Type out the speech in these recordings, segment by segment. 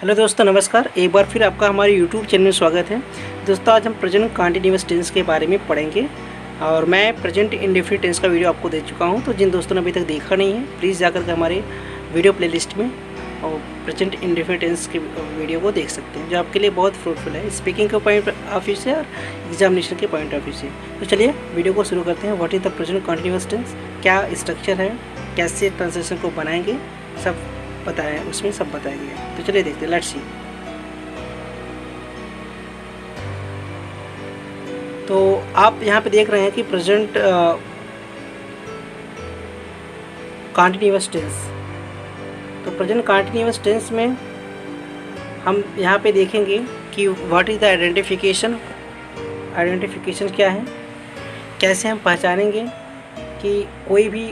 Hello दोस्तों, नमस्कार। एक बार फिर आपका हमारे यूट्यूब चैनल में स्वागत है। दोस्तों, आज हम प्रेजेंट कंटिन्यूअस टेंस के बारे में पढ़ेंगे और मैं प्रेजेंट इंडेफिनिट टेंस का वीडियो आपको दे चुका हूं। तो जिन दोस्तों ने अभी तक देखा नहीं है, प्लीज़ जाकर के हमारे वीडियो प्लेलिस्ट में और प्रेजेंट इंडेफिनिट टेंस के वीडियो को देख सकते हैं, जो आपके लिए बहुत फ्रूटफुल है स्पीकिंग के पॉइंट ऑफ व्यू से और एग्जामिनेशन के पॉइंट ऑफ व्यू से। तो चलिए वीडियो को शुरू करते हैं। What is the present continuous tense, क्या स्ट्रक्चर है, कैसे ट्रांसलेशन को बनाएंगे, सब बताया उसमें, सब बताया गया। तो चलिए देखते हैं, लेट्स सी। तो आप यहाँ पे देख रहे हैं कि प्रेजेंट कंटिन्यूअस टेंस। तो प्रेजेंट कंटिन्यूअस टेंस में हम यहाँ पे देखेंगे कि what is the identification. Identification क्या है, कैसे हम पहचानेंगे कि कोई भी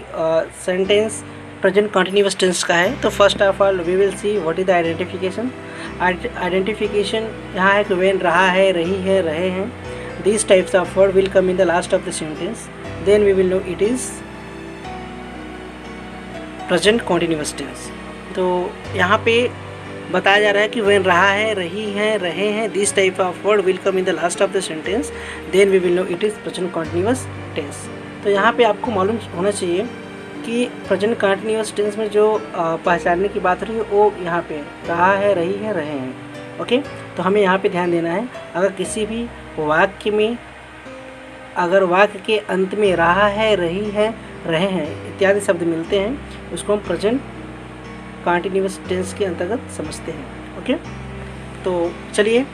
सेंटेंस प्रेजेंट कंटिन्यूअस टेंस का है। तो first of all we will see what is the identification. Identification यहाँ है कि व्हेन रहा है, रही है, रहे हैं, these types of word will come in the last of the sentence, then we will know it is present continuous tense। तो यहाँ पे बताया जा रहा है कि when रहा है, रही है, रहे हैं, this type of word will come in the last of the sentence, then we will know it is present continuous tense। तो यहाँ पे आपको मालूम होना चाहिए कि प्रेजेंट कंटिन्यूअस टेंस में जो पहचानने की बात हो रही है वो यहाँ पे रहा है, रही है, रहे हैं। ओके, तो हमें यहाँ पे ध्यान देना है, अगर किसी भी वाक्य में अगर वाक्य के अंत में रहा है, रही है, रहे हैं इत्यादि शब्द मिलते हैं, उसको हम प्रेजेंट कंटिन्यूअस टेंस के अंतर्गत समझते हैं। ओके, तो चलिए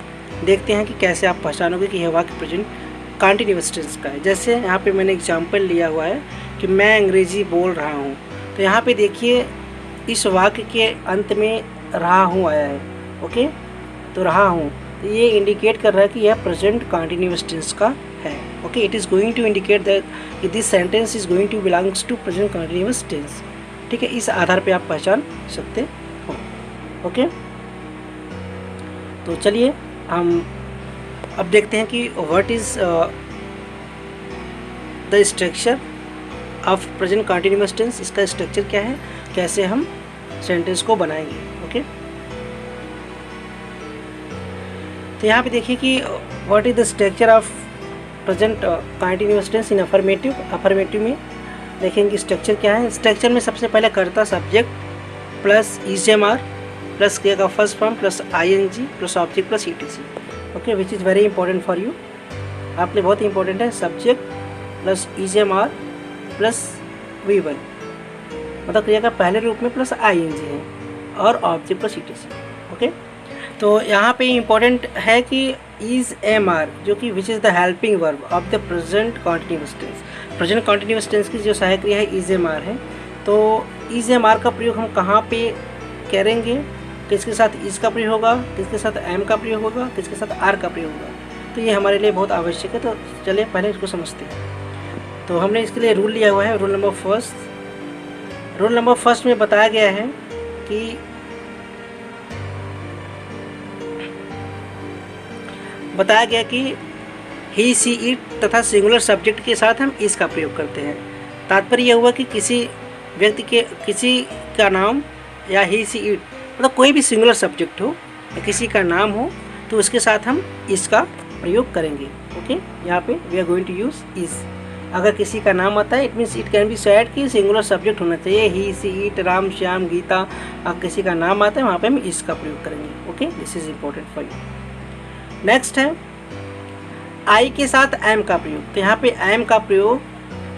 देखते हैं कि कैसे आप पहचानोगे कि यह वाक्य प्रेजेंट कंटिन्यूअस टेंस का है। जैसे यहाँ पे मैंने एग्जांपल लिया हुआ है कि मैं अंग्रेज़ी बोल रहा हूँ। तो यहाँ पे देखिए इस वाक्य के अंत में रहा हूँ आया है। ओके, तो रहा हूँ, तो ये इंडिकेट कर रहा है कि यह प्रेजेंट कंटिन्यूअस टेंस का है। Okay, it is going to indicate that कि this sentence is going to belongs to present continuous tense. ठीक है, इस आधार पे आप पहचान सकते हो। ओके, तो चलिए हम अब देखते हैं कि what is the structure of present continuous tense. इसका स्ट्रक्चर क्या है, कैसे हम सेंटेंस को बनाएंगे। ओके, तो यहाँ पे देखिए कि what is the structure of present continuous tense in affirmative. Affirmative में देखेंगे स्ट्रक्चर क्या है। स्ट्रक्चर में सबसे पहले कर्ता सब्जेक्ट प्लस ईजेएमआर प्लस क्रिया का first form plus ING plus object plus E T C. Okay, which is very important for you, आपके लिए बहुत इंपॉर्टेंट है। Subject plus is am are plus V one, मतलब क्रिया का पहले रूप में प्लस आईएनजी है, और ऑब्जेक्ट प्लस ईटीसी। ओके, तो यहाँ पे इम्पॉर्टेंट है कि इज एम आर, जो कि which is the helping verb of the present continuous tense. Present continuous tense की जो सहायक क्रिया है इज एम आर है। तो इज एम आर का प्रयोग हम कहाँ पे करेंगे, किसके साथ इज का प्रयोग होगा, किसके साथ एम का प्रयोग होगा, किसके साथ आर का प्रयोग होगा। तो ये हमारे लिए बहुत आवश्यक है। तो चलिए पहले इसको समझते हैं। तो हमने इसके लिए रूल लिया हुआ है, rule number first. Rule number first में बताया गया है कि ही सी इट तथा सिंगुलर सब्जेक्ट के साथ हम इसका प्रयोग करते हैं। तात्पर्य यह हुआ कि किसी व्यक्ति के किसी का नाम या ही सी इट, मतलब कोई भी सिंगुलर सब्जेक्ट हो या किसी का नाम हो, तो उसके साथ हम इसका प्रयोग करेंगे। ओके, यहाँ पे we are going to use is. अगर किसी का नाम आता है, it means it can be said कि सिंगुलर सब्जेक्ट होना चाहिए। He she it, Ram Shyam Geeta, अगर किसी का नाम आता है वहाँ पे हम इसका प्रयोग करेंगे। Okay, this is important for you. Next है आई के साथ एम का प्रयोग। तो यहाँ पे एम का प्रयोग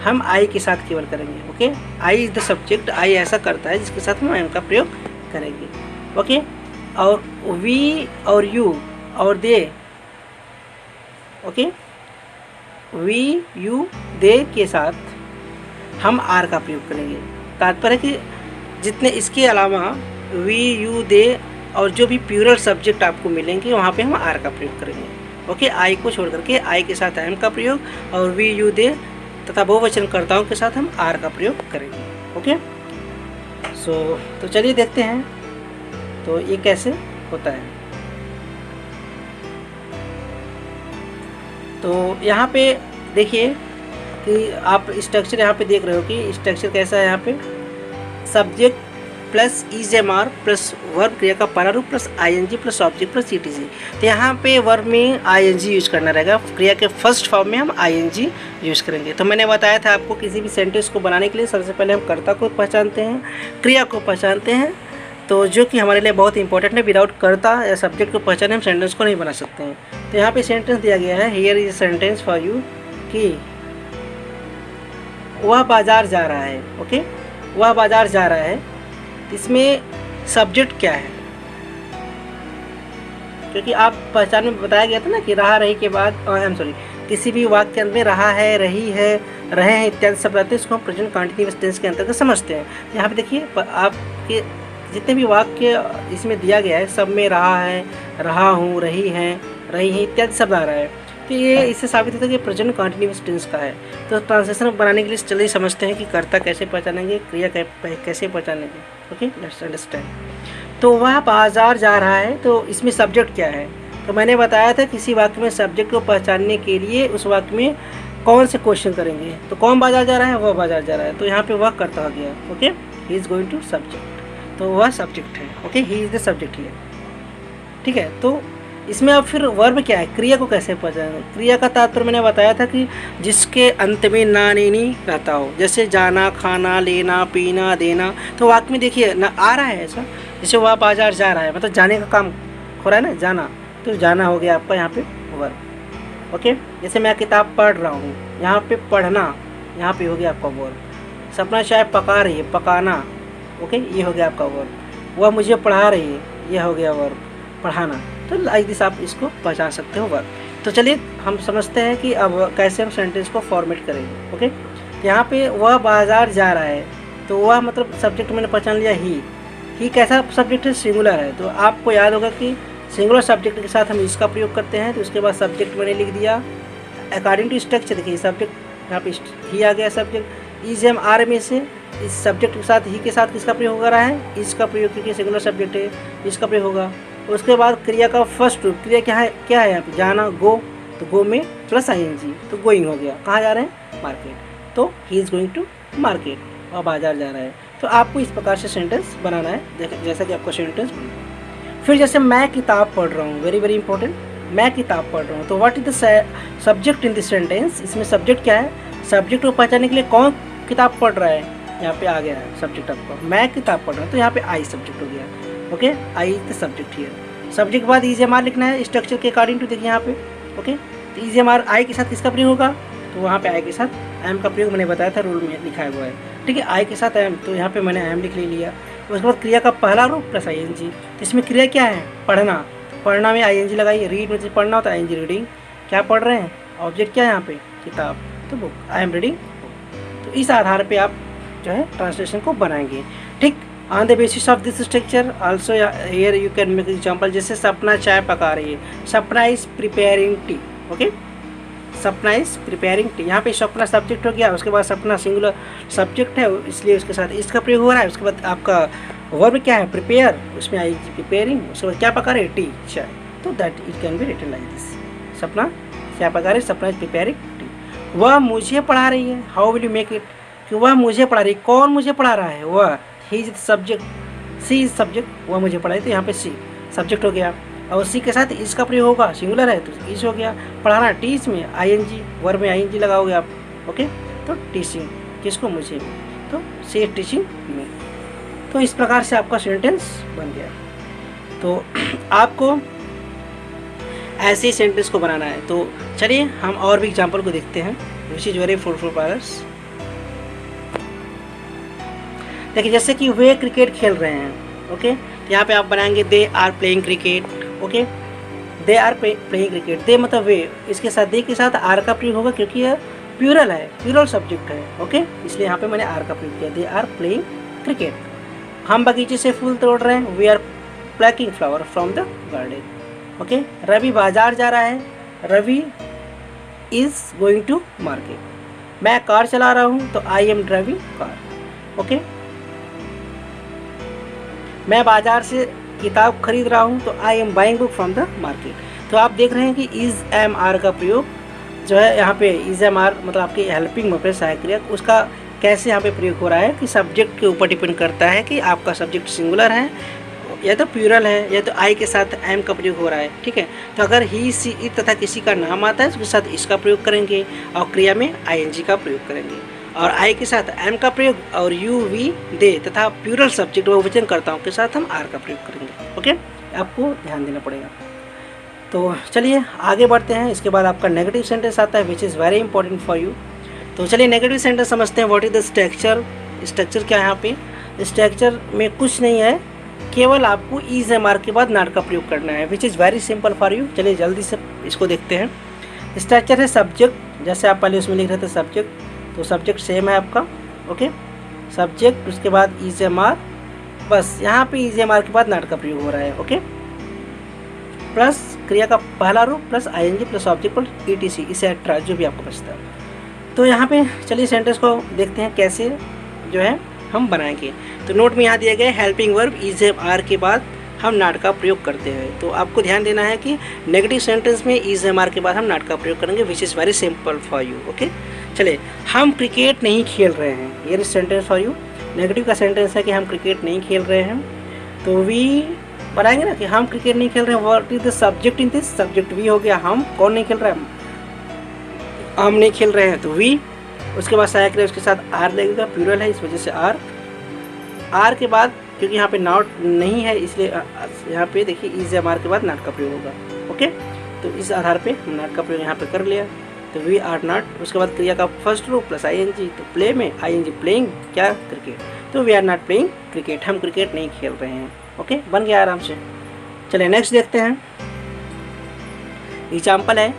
हम आई के साथ केवल करेंगे। Okay, I is the subject, I ऐसा करता है जिसके साथ हम एम का प्रयोग करेंगे। ओके, और वी और यू और दे, ओके, वी यू दे के साथ हम आर का प्रयोग करेंगे। तात्पर्य कि जितने इसके अलावा वी यू दे और जो भी प्लूरल सब्जेक्ट आपको मिलेंगे वहाँ पे हम आर का प्रयोग करेंगे। ओके, आई को छोड़ करके आई के साथ एम का प्रयोग और वी यू दे तथा बहुवचनकर्ताओं के साथ हम आर का प्रयोग करेंगे। ओके, तो चलिए देखते हैं तो ये कैसे होता है। तो यहाँ पे देखिए कि आप स्ट्रक्चर यहाँ पे देख रहे हो कि स्ट्रक्चर कैसा है। यहाँ पे subject plus is am are plus verb क्रिया का पहला रूप plus ING plus object plus E T C. तो यहाँ पे वर्ब में आईएनजी यूज करना रहेगा, क्रिया के फर्स्ट फॉर्म में हम आईएनजी यूज करेंगे। तो मैंने बताया था आपको किसी भी सेंटेंस को बनाने के लिए सबसे पहले हम कर्ता को पहचानते हैं, क्रिया को पहचानते हैं, तो जो कि हमारे लिए बहुत इंपॉर्टेंट है। विदाउट कर्ता या सब्जेक्ट को पहचाने हम सेंटेंस को नहीं बना सकते हैं। तो यहाँ पे सेंटेंस दिया गया है, here is sentence for you कि वह बाजार जा रहा है। ओके, वह बाजार जा रहा है, इसमें सब्जेक्ट क्या है, क्योंकि आप पहचान में बताया गया था ना कि रहा रही के बाद किसी भी वाक्य के अंदर में रहा है, रही है, रहे हैं इत्यादि सब रहते हैं, इसको हम प्रेजेंट कंटिन्यूअस टेंस के अंतर्गत समझते हैं। यहाँ पे देखिए आपके जितने भी वाक्य इसमें दिया गया है सब में रहा है, रहा हूँ, रही हैं इत्यादि शब्द आ रहा है। तो ये इससे साबित होता है कि प्रेजेंट कंटिन्यूअस टेंस का है। तो ट्रांसलेशन बनाने के लिए चलिए समझते हैं कि कर्ता कैसे पहचानेंगे, क्रिया कैसे पहचानेंगे। Okay, let's understand. तो वह बाजार जा रहा है, तो इसमें सब्जेक्ट क्या है। तो मैंने बताया था किसी वाक्य में सब्जेक्ट को पहचानने के लिए उस वाक्य में कौन से क्वेश्चन करेंगे। तो कौन बाजार जा रहा है, वह बाजार जा रहा है, तो यहाँ पे वह कर्ता हो गया। Okay, he is going to subject, तो वह सब्जेक्ट है। Okay, he is the subject here. ठीक है, तो इसमें अब फिर वर्ब क्या है, क्रिया को कैसे पहचानेंगे। क्रिया का तात्पर्य मैंने बताया था कि जिसके अंत में ना नी रहता हो, जैसे जाना, खाना, लेना, पीना, देना। तो वाक्य में देखिए ना आ रहा है ऐसा, जैसे वह बाजार जा रहा है, मतलब जाने का काम हो रहा है ना, जाना, तो जाना हो गया आपका यहाँ पे वर्ब। ओके, जैसे मैं किताब पढ़ रहा हूँ, यहाँ पे पढ़ना, यहाँ पे हो गया आपका वर्ब। सपना चाय पका रही है, पकाना। ओके, ये हो गया आपका वर्ब। वह मुझे पढ़ा रही है, ये हो गया वर्ब, पढ़ाना। तो लाइक दिस आप इसको पहचान सकते हो वर्ब। तो चलिए हम समझते हैं कि अब कैसे हम सेंटेंस को फॉर्मेट करेंगे। ओके, यहाँ पे वह बाजार जा रहा है, तो वह मतलब सब्जेक्ट मैंने पहचान लिया ही कैसा सब्जेक्ट है, सिंगुलर है। तो आपको याद होगा कि सिंगुलर सब्जेक्ट के साथ हम इसका प्रयोग करते हैं। तो उसके बाद सब्जेक्ट मैंने लिख दिया अकॉर्डिंग टू स्ट्रक्चर। देखिए सब्जेक्ट यहाँ पे ही आ गया, सब्जेक्ट इज एम आर में से इस सब्जेक्ट के साथ ही के साथ किसका प्रयोग हो रहा है, इसका प्रयोग, क्योंकि सिंगुलर सब्जेक्ट है, इसका प्रयोग होगा। उसके बाद क्रिया का फर्स्ट रूप, क्रिया क्या है यहाँ पे, जाना, गो, तो गो में प्लस आईएनजी, तो गोइंग हो गया। कहाँ जा रहे हैं, मार्केट, तो he is going to market, और बाजार जा रहा है। तो आपको इस प्रकार से सेंटेंस बनाना है, जैसा कि आपका सेंटेंस बना। फिर जैसे मैं किताब पढ़ रहा हूँ, वेरी वेरी इंपॉर्टेंट, मैं किताब पढ़ रहा हूँ, तो what is the subject in this sentence. इसमें सब्जेक्ट क्या है, सब्जेक्ट को पहचानने के लिए कौन किताब पढ़ रहा है, यहाँ पे आ गया है सब्जेक्ट आपका, मैं किताब पढ़ रहा हूँ, तो यहाँ पे आई सब्जेक्ट हो गया। Okay, I is the subject here. Subject के बाद इज एम आर लिखना है स्ट्रक्चर के अकॉर्डिंग टू, देखिए यहाँ पे। ओके, तो इज एम आर आई के साथ किसका प्रयोग होगा, तो वहाँ पे आई के साथ एम का प्रयोग मैंने बताया था, रूल में लिखा हुआ है। ठीक है, आई के साथ एम, तो यहाँ पे मैंने एम लिख लिया। उसके बाद क्रिया का पहला रूप प्लस आईएनजी, तो इसमें क्रिया क्या है, पढ़ना, पढ़ना में आईएनजी लगाइए। रीड में पढ़ना होता है आईएनजी, रीडिंग, क्या पढ़ रहे हैं, ऑब्जेक्ट क्या है यहाँ पे, किताब, तो बुक, आई एम रीडिंग। तो इस आधार पे आप जो है ट्रांसलेशन को बनाएंगे। ठीक, on the basis of this structure also here you can make example. जैसे सपना चाय पका रही है, सपना इज प्रिपेयरिंग टी। ओके, सपना इज प्रिपेयरिंग टी, यहाँ पे सपना सब्जेक्ट हो गया। उसके बाद सपना सिंगुलर सब्जेक्ट है, इसलिए उसके साथ इसका प्रयोग हो रहा है। उसके बाद आपका वर्ब क्या है, प्रिपेयर, उसमें आई प्रिपेयरिंग। उसके बाद क्या पका रहे, टी, चाय, तो that it can be written like this, Sapna क्या पका रही, सपना इज प्रिपेयरिंग टी। वह मुझे पढ़ा रही है, how will you make it, कि वह मुझे पढ़ा रही है, कौन मुझे पढ़ा रहा है, वह, he is subject, she is subject, वह मुझे पढ़ा रही, तो यहाँ पे सी सब्जेक्ट हो गया। और सी के साथ इसका प्रयोग होगा, सिंगुलर है तो इस हो गया। पढ़ाना, टीच में आईएनजी, वर्ब में आईएनजी लगाओगे आप। ओके, तो टीचिंग, किसको, मुझे, तो सी इज टीचिंग में। तो इस प्रकार से आपका सेंटेंस बन गया। तो आपको ऐसे ही सेंटेंस को बनाना है। तो चलिए हम और भी एग्जाम्पल को देखते हैं, which is very fruitful for us. देखिए जैसे कि वे क्रिकेट खेल रहे हैं। ओके, यहाँ पे आप बनाएंगे they are playing cricket. Okay, they are playing cricket, they मतलब वे, इसके साथ दे के साथ आर का प्रयोग होगा, क्योंकि यह प्लूरल है, प्लूरल सब्जेक्ट है। ओके, इसलिए यहाँ पे मैंने आर का प्रयोग किया, दे आर प्लेइंग क्रिकेट। हम बगीचे से फूल तोड़ रहे हैं, we are plucking flower from the garden. Okay, Ravi बाजार जा रहा है, Ravi is going to market. मैं कार चला रहा हूँ, तो I am driving car. Okay, मैं बाजार से किताब खरीद रहा हूँ, तो I am buying book from the market. तो आप देख रहे हैं कि इज एम आर का प्रयोग जो है यहाँ पे, इज एम आर मतलब आपकी हेल्पिंग में सहायक क्रिया, उसका कैसे यहाँ पे प्रयोग हो रहा है कि सब्जेक्ट के ऊपर डिपेंड करता है कि आपका सब्जेक्ट सिंगुलर है या तो प्लूरल है या तो आई के साथ एम का प्रयोग हो रहा है। ठीक है, तो अगर ही सी इट तथा किसी का नाम आता है उसके साथ इसका प्रयोग करेंगे और क्रिया में आईएनजी का प्रयोग करेंगे, और आई के साथ एम का प्रयोग और यू वी दे तथा प्लूरल सब्जेक्ट बहुवचनकर्ताओं के साथ हम आर का प्रयोग करेंगे। ओके, आपको ध्यान देना पड़ेगा। तो चलिए आगे बढ़ते हैं। इसके बाद आपका नेगेटिव सेंटेंस आता है विच is very important for you. तो चलिए नेगेटिव सेंटेंस समझते हैं। What is the structure. Structure क्या है यहाँ पे? स्ट्रक्चर में कुछ नहीं है, केवल आपको इज एम आर के बाद नॉट का प्रयोग करना है, विच is very simple for you. चलिए जल्दी से इसको देखते हैं। स्ट्रक्चर है सब्जेक्ट, जैसे आप पहले उसमें लिख रहे थे सब्जेक्ट, तो सब्जेक्ट सेम है आपका। ओके, सब्जेक्ट उसके बाद इज एम आर, बस यहाँ पे इज एम आर के बाद नॉट का प्रयोग हो रहा है। ओके, प्लस क्रिया का पहला रूप plus ING plus object plus ETC etcetera जो भी आपको बचता है। तो यहाँ पे चलिए सेंटेंस को देखते हैं कैसे जो है हम बनाएंगे। तो नोट में यहाँ दिया गया helping verb is am are के बाद हम नॉट का प्रयोग करते हैं। तो आपको ध्यान देना है कि नेगेटिव सेंटेंस में इज एम आर के बाद हम नॉट का प्रयोग करेंगे, विच is very simple for you. Okay, चलिए हम क्रिकेट नहीं खेल रहे हैं, ये सेंटेंस फॉर यू। नेगेटिव का सेंटेंस है कि हम क्रिकेट नहीं खेल रहे हैं, तो वी बनाएंगे ना कि हम क्रिकेट नहीं खेल रहे हैं। What is the subject in this? Subject we हो गया, हम कौन नहीं खेल रहा है, हम नहीं खेल रहे हैं, तो वी। उसके बाद सहायक क्रिया उसके साथ आर लगेगा, प्लूरल है इस वजह से आर। आर के बाद क्योंकि यहाँ पे नॉट नहीं है इसलिए यहाँ पे देखिए इज एम आर के बाद नॉट का प्रयोग होगा। ओके, तो इस आधार पे हम नॉट का प्रयोग यहाँ पे कर लिया, तो वी आर नॉट। उसके बाद क्रिया का फर्स्ट रूप प्लस आईएनजी, तो प्ले में आईएनजी प्लेइंग क्या क्रिकेट, तो we are not playing cricket, हम क्रिकेट नहीं खेल रहे हैं। ओके, बन गया आराम से। चलिए नेक्स्ट देखते हैं। एग्जाम्पल है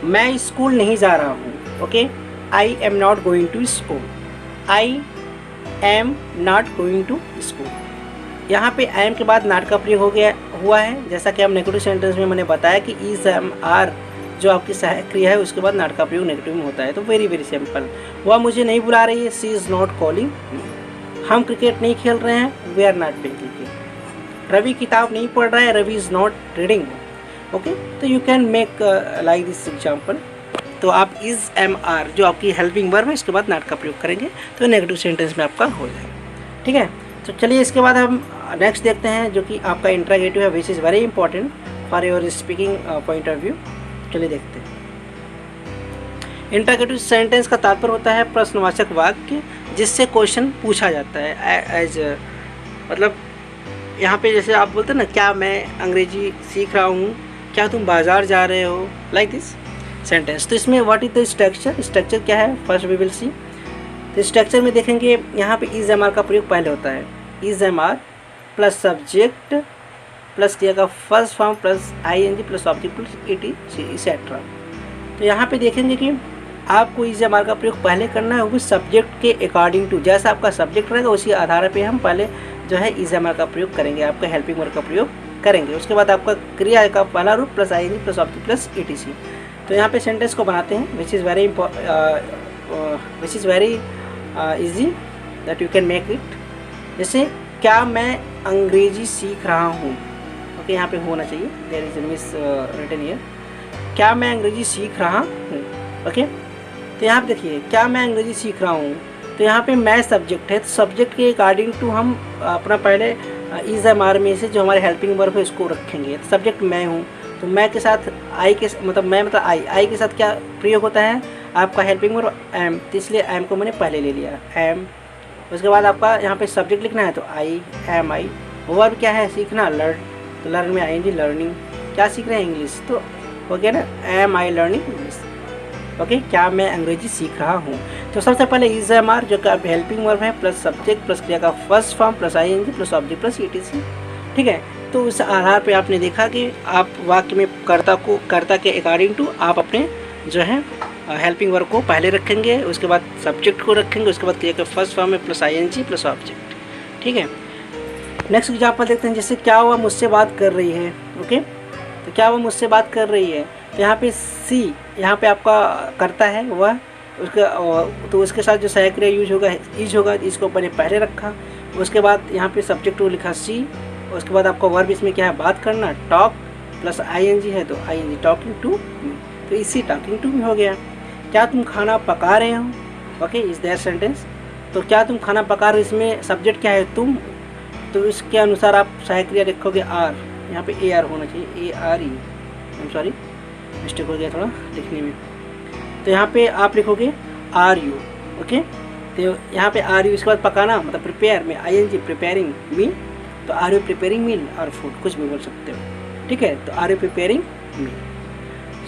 मैं स्कूल नहीं जा रहा हूँ। Okay, I am not going to school, I am not going to school. यहाँ पे आई एम के बाद नॉट का प्रयोग हुआ है, जैसा कि हम नेगेटिव सेंटेंस में मैंने बताया कि इज एम आर जो आपकी सहायक क्रिया है उसके बाद नॉट का प्रयोग नेगेटिव में होता है। तो वेरी वेरी सिंपल। वह मुझे नहीं बुला रही है, she is not calling me. हम क्रिकेट नहीं खेल रहे हैं, we are not playing cricket. Ravi किताब नहीं पढ़ रहा है, Ravi is not reading. Okay, तो you can make like this example. तो आप इज़ एम आर जो आपकी हेल्पिंग वर्ब है इसके बाद नॉट का प्रयोग करेंगे तो नेगेटिव सेंटेंस में आपका हो जाएगा। ठीक है, तो चलिए इसके बाद हम नेक्स्ट देखते हैं जो कि आपका इंट्रागेटिव है, विच is very important for your speaking point of view. चलिए देखते हैं। इंट्रागेटिव सेंटेंस का तात्पर्य होता है प्रश्नवाचक वाक्य जिससे क्वेश्चन पूछा जाता है। एज मतलब यहाँ पे जैसे आप बोलते हैं ना, क्या मैं अंग्रेजी सीख रहा हूँ, क्या तुम बाजार जा रहे हो, लाइक दिस सेंटेंस। तो इसमें what is the structure. Structure क्या है, फर्स्ट वी विल सी। तो स्ट्रक्चर में देखेंगे यहाँ पे इज एम आर का प्रयोग पहले होता है, is am are plus subject plus क्रिया का first form plus ING plus object plus ETC etcetera. तो यहाँ पे देखेंगे कि आपको इज एम आर का प्रयोग पहले करना है, वो भी सब्जेक्ट के अकॉर्डिंग टू, जैसा आपका सब्जेक्ट रहेगा उसी आधार पे हम पहले जो है इज एम आर का प्रयोग करेंगे, आपका हेल्पिंग वर्ब का प्रयोग करेंगे। उसके बाद आपका क्रिया का पहला रूप plus ING plus object plus E T C. तो यहाँ पे सेंटेंस को बनाते हैं which is very easy that you can make it. जैसे क्या मैं अंग्रेजी सीख रहा हूँ। ओके, यहाँ पे होना चाहिए, there is miss written here, क्या मैं अंग्रेजी सीख रहा हूँ। ओके, तो यहाँ पे देखिए क्या मैं अंग्रेजी सीख रहा हूँ, तो यहाँ पे मैं सब्जेक्ट है, तो सब्जेक्ट के अकॉर्डिंग टू हम अपना पहले इज एम आर में से जो हमारे हेल्पिंग वर्ब है उसको रखेंगे। तो सब्जेक्ट मैं हूँ, तो मैं के साथ आई के मतलब मैं मतलब आई के साथ क्या प्रयोग होता है आपका हेल्पिंग वर्ब एम, तो इसलिए एम को मैंने पहले ले लिया एम। उसके बाद आपका यहाँ पे सब्जेक्ट लिखना है, तो आई एम आई। वर्ब क्या है, सीखना, लर्न, तो लर्न में आएंगे लर्निंग, क्या सीख रहे हैं, इंग्लिश, तो हो गया ना am I learning English. Okay, क्या मैं अंग्रेजी सीख रहा हूँ। तो सबसे पहले इज एम आर जो कि हेल्पिंग वर्ब है प्लस सब्जेक्ट प्लस क्रिया का first form plus ING plus object plus E T C. ठीक है, तो उस आधार पे आपने देखा कि आप वाक्य में कर्ता के अकॉर्डिंग टू आप अपने जो है हेल्पिंग वर्ब को पहले रखेंगे, उसके बाद सब्जेक्ट को रखेंगे, उसके बाद क्रिया का फर्स्ट फॉर्म में प्लस आईएनजी प्लस ऑब्जेक्ट। ठीक है, नेक्स्ट एग्जाम्पल देखते हैं। जैसे क्या हुआ मुझसे बात कर रही है। ओके, तो क्या हुआ मुझसे बात कर रही है, तो यहाँ पे सी यहाँ पे आपका कर्ता है वह, उसका तो उसके साथ जो सहायक क्रिया यूज होगा इज होगा, इसको मैंने पहले रखा। उसके बाद यहाँ पे सब्जेक्ट को लिखा सी, उसके बाद आपका वर्ब इसमें क्या है, बात करना, टॉक प्लस आईएनजी है, तो आईएनजी टॉकिंग टू मी, तो इसी टॉकिंग टू मी हो गया। क्या तुम खाना पका रहे हो, ओके, इज देयर सेंटेंस। तो क्या तुम खाना पका रहे हो, इसमें सब्जेक्ट क्या है, तुम, तो इसके अनुसार आप सहायक क्रिया लिखोगे आर, यहाँ पे ए आर होना चाहिए, A R E, I am sorry mistake हो गया थोड़ा लिखने में। तो यहाँ पे आप लिखोगे आर यू। ओके, तो यहाँ पे आर यू, इसके बाद पकाना मतलब प्रिपेयर में आई एन जी, प्रिपेयरिंग मील, तो आर यू प्रिपेयरिंग मील और फूड, कुछ भी बोल सकते हो। ठीक है, तो आर यू प्रिपेयरिंग मील।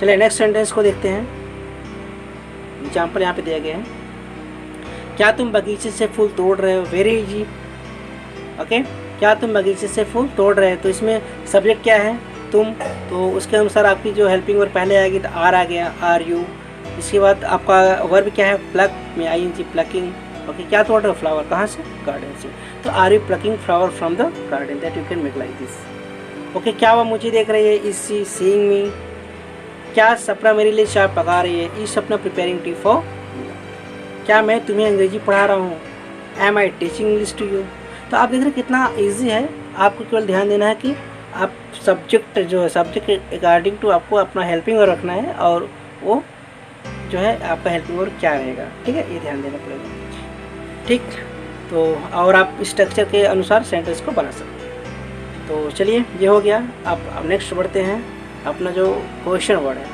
चलिए नेक्स्ट सेंटेंस को देखते हैं। एग्जाम्पल यहाँ पे दिया गया है, क्या तुम बगीचे से फूल तोड़ रहे हो, वेरी इजी। ओके, क्या तुम बगीचे से फूल तोड़ रहे हो, तो इसमें सब्जेक्ट क्या है, तुम, तो उसके अनुसार आपकी जो हेल्पिंग वर्ब पहले आएगी, तो आर आ गया, आर यू। इसके बाद आपका वर्ब क्या है, प्लक में I N G, plucking. Okay, क्या तोड़ रहे हो, फ्लावर, कहाँ से, गार्डन से, तो are you plucking flower from the garden, that you can make like this. Okay, क्या वह मुझे देख रही है, इज सी सीइंग मी। क्या सपना मेरे लिए चाय पका रही है, इज सपना प्रिपेयरिंग टी फॉर। क्या मैं तुम्हें अंग्रेजी पढ़ा रहा हूँ, am I teaching English to you. तो आप देख रहे हैं कितना ईजी है, आपको केवल ध्यान देना है कि आप सब्जेक्ट जो है, सब्जेक्ट अकॉर्डिंग टू आपको अपना हेल्पिंग वर्ब रखना है, और वो जो है आपका हेल्पिंग वर्ब क्या रहेगा। ठीक है, ये ध्यान देना पड़ेगा। ठीक, तो और आप स्ट्रक्चर के अनुसार सेंटेंस को बना सकते हैं। तो चलिए ये हो गया। अब नेक्स्ट बढ़ते हैं, अपना जो क्वेश्चन वर्ड है,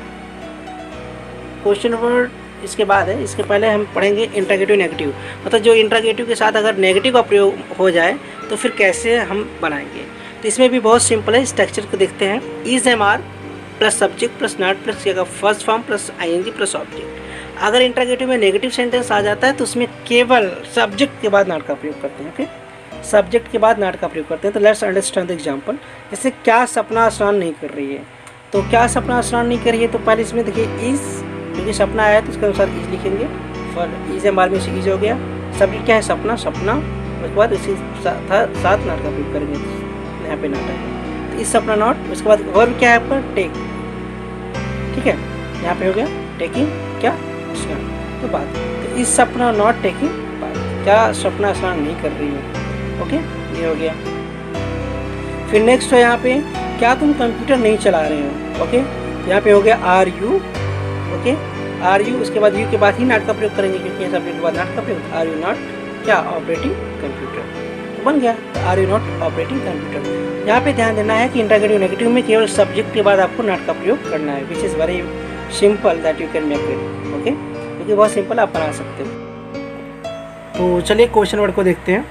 क्वेश्चन वर्ड इसके बाद है। इसके पहले हम पढ़ेंगे इंट्रोगेटिव नेगेटिव, मतलब जो इंट्रोगेटिव के साथ अगर नेगेटिव का प्रयोग हो जाए तो फिर कैसे हम बनाएंगे। तो इसमें भी बहुत सिंपल है, स्ट्रक्चर को देखते हैं। Is am are plus subject plus not plus क्या, first form plus I N G plus object. अगर इंट्रोगेटिव में नेगेटिव सेंटेंस आ जाता है तो उसमें केवल सब्जेक्ट के बाद नॉट का प्रयोग करते हैं। ओके, सब्जेक्ट के बाद नॉट का प्रयोग करते हैं। तो लेट्स अंडरस्टैंड द एग्जाम्पल। जैसे क्या सपना स्नान नहीं कर रही है, तो क्या सपना स्नान नहीं कर रही है, तो पहले इसमें देखिए इज, क्योंकि सपना आया तो उसके अनुसार इज लिखेंगे। फॉर इज एम आर में से इज हो गया, सब्जेक्ट क्या है, सपना, सपना, उसके बाद इसी साथ नॉट का प्रयोग करेंगे, यहाँ पे नॉट आएगा, तो इस सपना नॉट। उसके बाद वर्ब क्या है आपका, टेक। ठीक है, यहाँ पे हो गया टेकिंग क्या, स्नान, तो बात, तो इस सपना नॉट टेकिंग बात, क्या सपना स्नान नहीं कर रही है। ओके, ये हो गया। फिर नेक्स्ट है यहाँ पे, क्या तुम कंप्यूटर नहीं चला रहे हो। ओके, यहाँ पे हो गया are you. Okay, are you, उसके बाद यू के बाद ही नॉट का प्रयोग करेंगे, क्योंकि सब्जेक्ट के बाद नॉट का प्रयोग। आर यू नॉट क्या, ऑपरेटिंग कंप्यूटर, तो बन गया, तो are you not operating computer. यहाँ पे ध्यान देना है कि इंट्रोगेटिव नेगेटिव में केवल सब्जेक्ट के बाद आपको नॉट का प्रयोग करना है, विच is very simple that you can make it. Okay, क्योंकि बहुत सिंपल आप बना सकते हो। तो चलिए क्वेश्चन वर्ड को देखते हैं,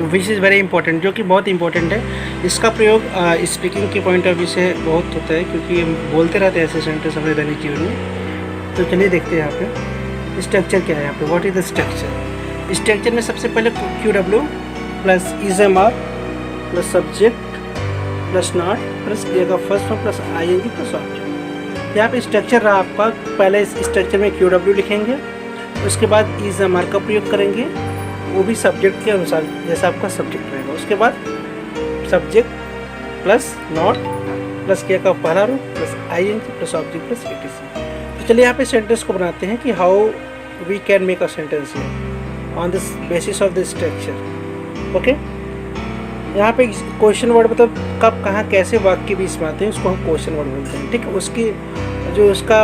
विच इज़ वेरी इंपॉर्टेंट, जो कि बहुत इंपॉर्टेंट है। इसका प्रयोग स्पीकिंग के पॉइंट ऑफ व्यू से बहुत होता है, क्योंकि हम बोलते रहते हैं ऐसे सेंटेंस अपने दैनिक जीवन में। तो चलिए देखते हैं यहाँ पे स्ट्रक्चर क्या है। यहाँ पे what is the structure. Structure में सबसे पहले Q W plus is am are plus subject plus not plus क्रिया का first form plus I N G plus object. यहाँ पे स्ट्रक्चर रहा आपका, पहले इस स्ट्रक्चर में क्यू डब्ल्यू लिखेंगे, उसके बाद इज एम आर का प्रयोग करेंगे, वो भी सब्जेक्ट के अनुसार जैसा आपका सब्जेक्ट रहेगा। उसके बाद सब्जेक्ट प्लस नॉट प्लस क्रिया का पहला रूप plus I N G plus object plus E T C. तो चलिए यहाँ पे सेंटेंस को बनाते हैं कि how we can make a sentence on this basis of this structure. Okay, यहाँ पे क्वेश्चन वर्ड मतलब कब कहाँ कैसे वाक्य भी इसमें आते हैं, उसको हम क्वेश्चन वर्ड बोलते हैं। ठीक है, उसकी जो उसका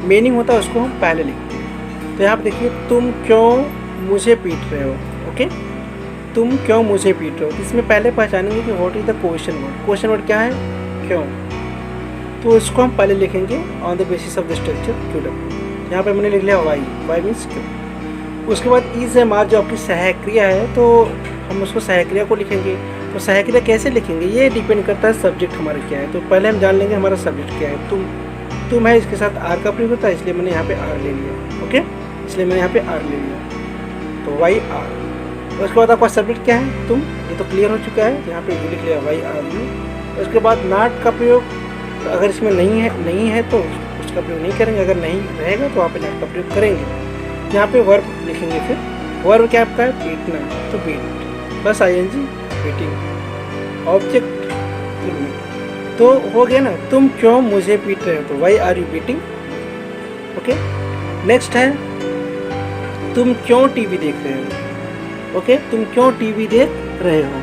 मीनिंग होता है उसको हम पहले लिखते हैं। तो यहाँ पे देखिए, तुम क्यों मुझे पीट रहे हो। ओके, तुम क्यों मुझे पीट रहे हो, इसमें पहले पहचानेंगे कि what is the question word. Question word क्या है, क्यों, तो इसको हम पहले लिखेंगे on the basis of the structure Q W. यहाँ पे मैंने लिख लिया वाई, वाई मीन्स क्यों। उसके बाद इज एम आर जो आपकी सहायक क्रिया है, तो हम उसको सहायक क्रिया को लिखेंगे। तो सहायक क्रिया कैसे लिखेंगे, ये डिपेंड करता है सब्जेक्ट हमारा क्या है। तो पहले हम जान लेंगे हमारा सब्जेक्ट क्या है। तुम है, इसके साथ आर का प्रयोग होता है, इसलिए मैंने यहाँ पे आर ले लिया। ओके, इसलिए मैंने यहाँ पे आर ले लिया, तो वाई आर। उसके बाद आपका सब्जेक्ट क्या है, तुम, ये तो क्लियर हो चुका है, यहाँ पे लिख लिया वाई आर यू। उसके बाद नॉट का प्रयोग, तो अगर इसमें नहीं है तो उसका प्रयोग नहीं करेंगे, अगर नहीं रहेगा तो वहाँ पे नॉट का प्रयोग करेंगे। यहाँ पे वर्ब लिखेंगे, फिर वर्ब क्या आपका है, पीटना, तो पीट प्लस आई एन जी, पीटिंग, ऑब्जेक्ट तो हो गया ना, तुम क्यों मुझे पीट रहे हो, तो why are you beating. Okay, next है, तुम क्यों टीवी देख रहे हो। ओके, तुम क्यों टीवी देख रहे हो।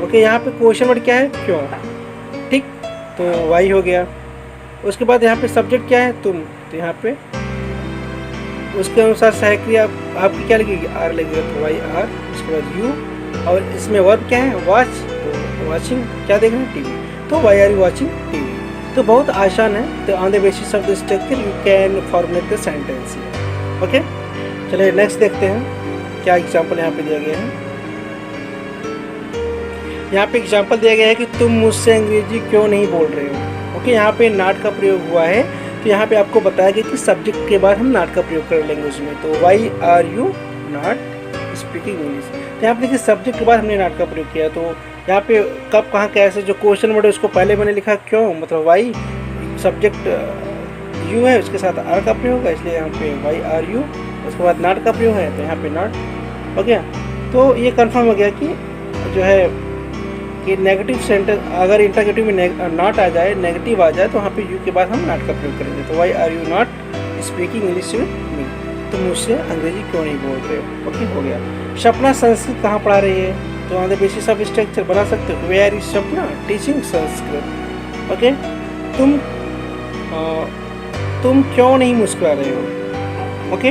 ओके, यहाँ पे क्वेश्चन वर्ड क्या है, क्यों। ठीक, तो वाई हो गया। उसके बाद यहाँ पे सब्जेक्ट क्या है, तुम, तो यहाँ पे उसके अनुसार सहक्रिया आपकी क्या लगेगी, आर लगेगा, तो वाई आर, उसके बाद यू, और इसमें वर्ब क्या है, वॉच, तो वॉचिंग क्या देख रहे हैं, टीवी, तो why are you watching TV. तो बहुत आसान है। तो on the basis of the structure you can formulate the sentence. Okay, चलिए नेक्स्ट देखते हैं क्या एग्जाम्पल यहाँ पे दिया गया है। यहाँ पे एग्जाम्पल दिया गया है कि तुम मुझसे अंग्रेजी क्यों नहीं बोल रहे हो। ओके, यहाँ पे नॉट का प्रयोग हुआ है, तो यहाँ पे आपको बताया गया कि सब्जेक्ट के बाद हम नॉट का प्रयोग कर लेंगे उसमें। तो why are you not speaking English, तो यहाँ पे देखिए सब्जेक्ट के बाद हमने नॉट का प्रयोग किया। तो यहाँ पे कब कहाँ कैसे, जो क्वेश्चन वर्ड है उसको पहले मैंने लिखा क्यों, मतलब वाई, सब्जेक्ट यू है उसके साथ आर का प्रयोग है, इसलिए यहाँ पे वाई आर यू, उसके बाद नॉट का प्रयोग है, तो यहाँ पे नॉट हो गया। तो ये कंफर्म हो गया कि जो है कि नेगेटिव सेंटेंस अगर इंटरगेटिव में नॉट आ जाए, नेगेटिव आ जाए, तो वहाँ पे यू के बाद हम नॉट का प्रयोग करेंगे। तो why are you not speaking English with me, तो मुझसे अंग्रेजी क्यों नहीं बोल रहे हो। ओके, हो गया। सपना संस्कृत कहाँ पढ़ा रही है, तो on the basis of structure बना सकते हो, where is Sapna teaching Sanskrit. ओके, तुम क्यों नहीं मुस्कुरा रहे हो। Okay,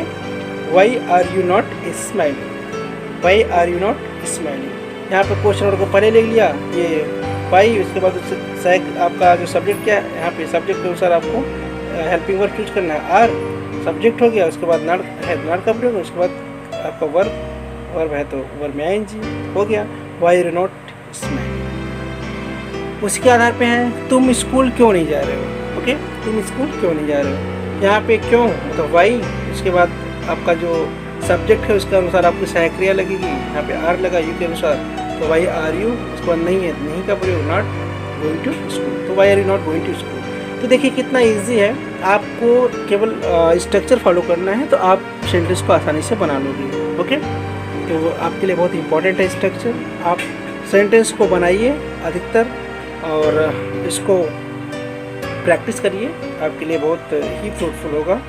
why are you not smiling, why are you not smiling. यहाँ पे क्वेश्चन वर्ड को पहले ले लिया, ये वाई, उसके बाद उससे आपका जो सब्जेक्ट क्या है, यहाँ पे सब्जेक्ट के अनुसार आपको हेल्पिंग वर्ब चूज करना है। आर सब्जेक्ट हो गया, उसके बाद नॉट है, नॉट का प्रयोग, उसके बाद आपका वर्ब है, तो वर्ब में आईएनजी हो गया। Why are you not smiling. उसके आधार पे है तुम स्कूल क्यों नहीं जा रहे हो। ओके, तुम स्कूल क्यों नहीं जा रहे हो, यहाँ पे क्यों मतलब वाई, उसके बाद आपका जो सब्जेक्ट है उसके अनुसार आपकी सहक्रिया लगेगी, यहाँ पे आर लगा यू के अनुसार, तो वाई आर यू, उसके बाद नहीं है, नहीं का प्रयोग, नॉट गोइंग टू स्कूल, तो why are you not going to school. तो देखिए कितना इजी है, आपको केवल स्ट्रक्चर फॉलो करना है, तो आप सेंटेंस को आसानी से बना लोगे। ओके, तो आपके लिए बहुत इंपॉर्टेंट है स्ट्रक्चर। आप सेंटेंस को बनाइए अधिकतर और इसको प्रैक्टिस करिए, आपके लिए बहुत ही फ्रूटफुल होगा,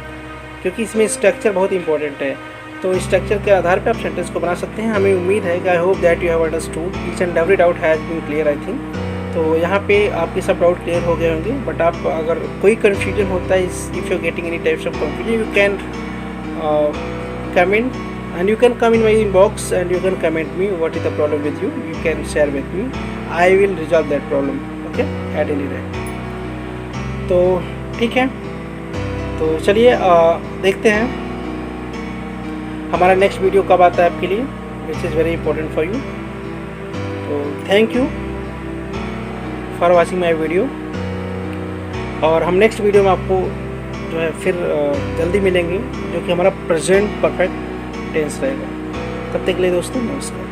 क्योंकि इसमें स्ट्रक्चर बहुत इंपॉर्टेंट है। तो स्ट्रक्चर के आधार पे आप सेंटेंस को बना सकते हैं। हमें उम्मीद है कि I hope that you have understood each and every doubt has been clear I think. तो यहाँ पे आपके सब डाउट क्लियर हो गए होंगे, बट आप अगर कोई कन्फ्यूजन होता है, if you getting any types of confusion, you can comment and you can come in my inbox and you can comment me what is the problem with you, you can share with me, I will resolve that problem, okay, at any rate। तो ठीक है, तो चलिए देखते हैं हमारा next video कब आता है आपके लिए, which is very important for you. तो thank you for watching my video, और हम नेक्स्ट वीडियो में आपको जो है फिर जल्दी मिलेंगे, जो कि हमारा प्रेजेंट परफेक्ट टेंस रहेगा। तब तक के लिए दोस्तों नमस्कार।